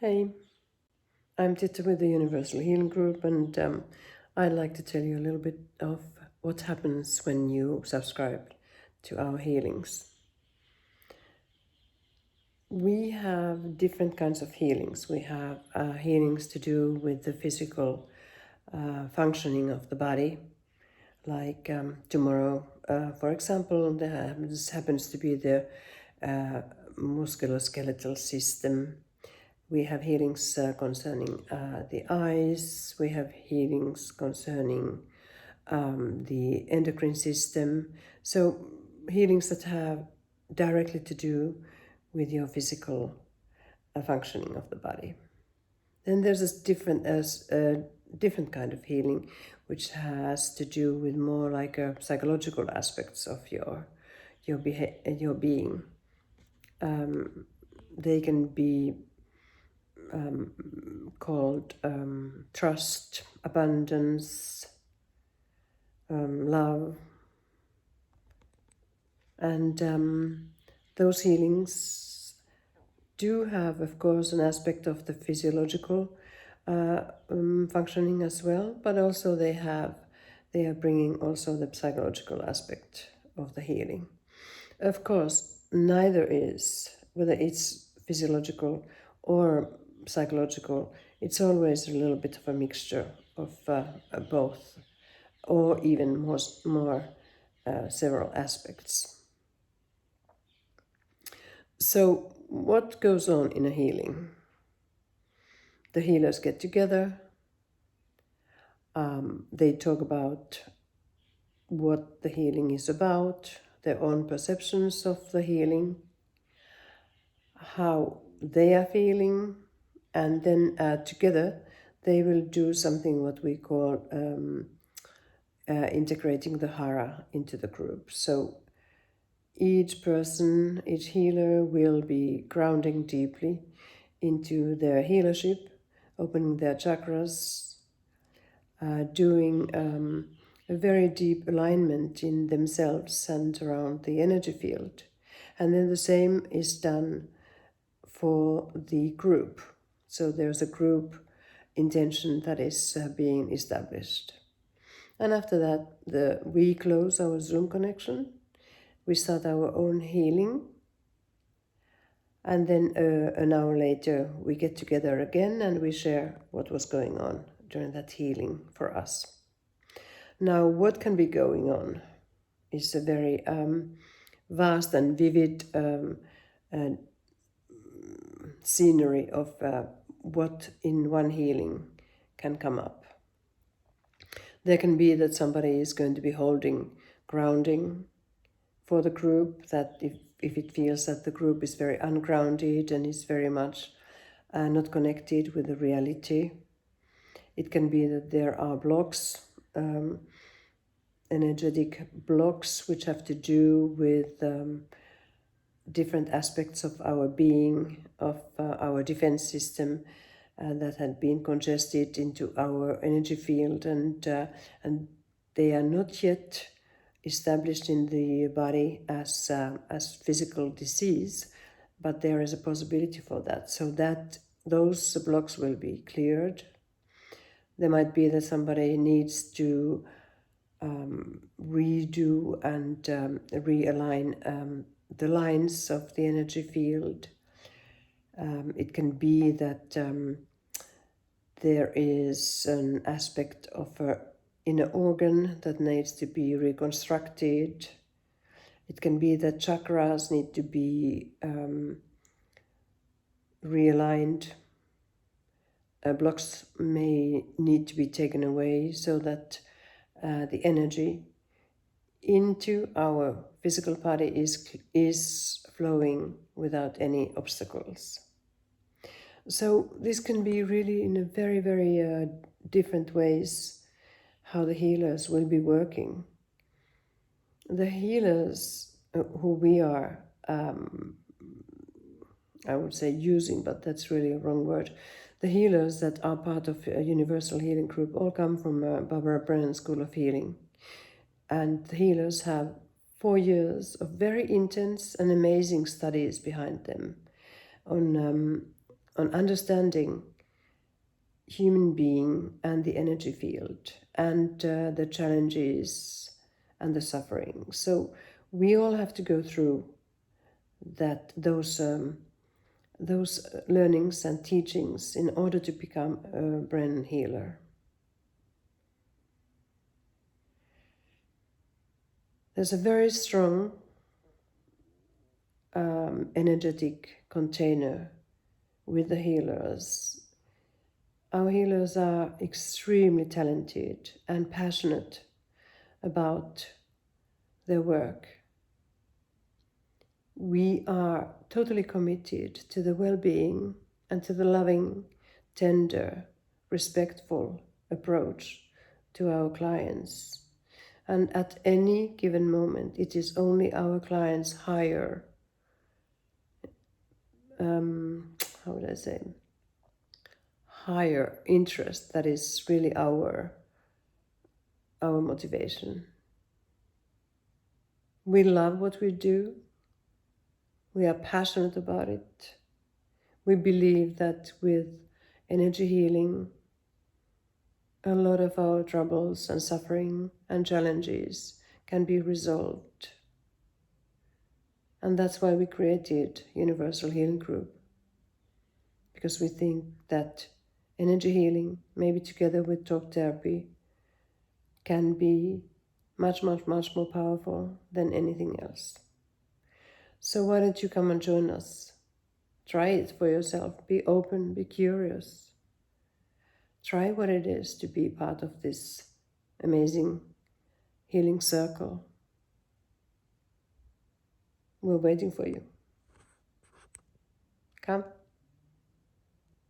Hey, I'm Titta with the Universal Healing Group, and I'd like to tell you a little bit of what happens when you subscribe to our healings. We have different kinds of healings. We have healings to do with the physical functioning of the body, like tomorrow, for example, this happens to be the musculoskeletal system. We have healings concerning the eyes. We have healings concerning the endocrine system. So healings that have directly to do with your physical functioning of the body. Then there's a different kind of healing, which has to do with more like psychological aspects of your being. They can be called trust, abundance, love, and those healings do have, of course, an aspect of the physiological functioning as well, but also they are bringing also the psychological aspect of the healing. Of course, neither is, whether it's physiological or psychological, it's always a little bit of a mixture of both, or even more several aspects. So, what goes on in a healing? The healers get together, they talk about what the healing is about, their own perceptions of the healing, how they are feeling, and then together they will do something what we call integrating the hara into the group. So each person, each healer will be grounding deeply into their healership, opening their chakras, doing a very deep alignment in themselves and around the energy field. And then the same is done for the group. So there's a group intention that is being established. And after that, we close our Zoom connection. We start our own healing. And then an hour later, we get together again and we share what was going on during that healing for us. Now, what can be going on is a very vast and vivid scenery of what in one healing can come up. There can be that somebody is going to be holding grounding for the group, that if it feels that the group is very ungrounded and is very much not connected with the reality. It can be that there are blocks, energetic blocks, which have to do with different aspects of our being, of our defense system, that had been congested into our energy field, and they are not yet established in the body as physical disease, but there is a possibility for that. So that those blocks will be cleared. There might be that somebody needs to redo and realign the lines of the energy field. It can be that there is an aspect of an inner organ that needs to be reconstructed. It can be that chakras need to be realigned. Blocks may need to be taken away so that the energy into our physical body is flowing without any obstacles. So this can be really in a very, very different ways how the healers will be working. The healers who we are, I would say using, but that's really a wrong word. The healers that are part of a Universal Healing Group all come from Barbara Brennan School of Healing. And the healers have 4 years of very intense and amazing studies behind them on on understanding human being and the energy field and the challenges and the suffering. So we all have to go through those learnings and teachings in order to become a brain healer. There's a very strong energetic container with the healers. Our healers are extremely talented and passionate about their work. We are totally committed to the well-being and to the loving, tender, respectful approach to our clients. And at any given moment, it is only our clients' higher, how would I say, higher interest that is really our motivation. We love what we do. We are passionate about it. We believe that with energy healing, a lot of our troubles and suffering and challenges can be resolved. And that's why we created Universal Healing Group. Because we think that energy healing, maybe together with talk therapy, can be much, much, much more powerful than anything else. So why don't you come and join us? Try it for yourself. Be open, be curious. Try what it is to be part of this amazing healing circle. We're waiting for you. Come.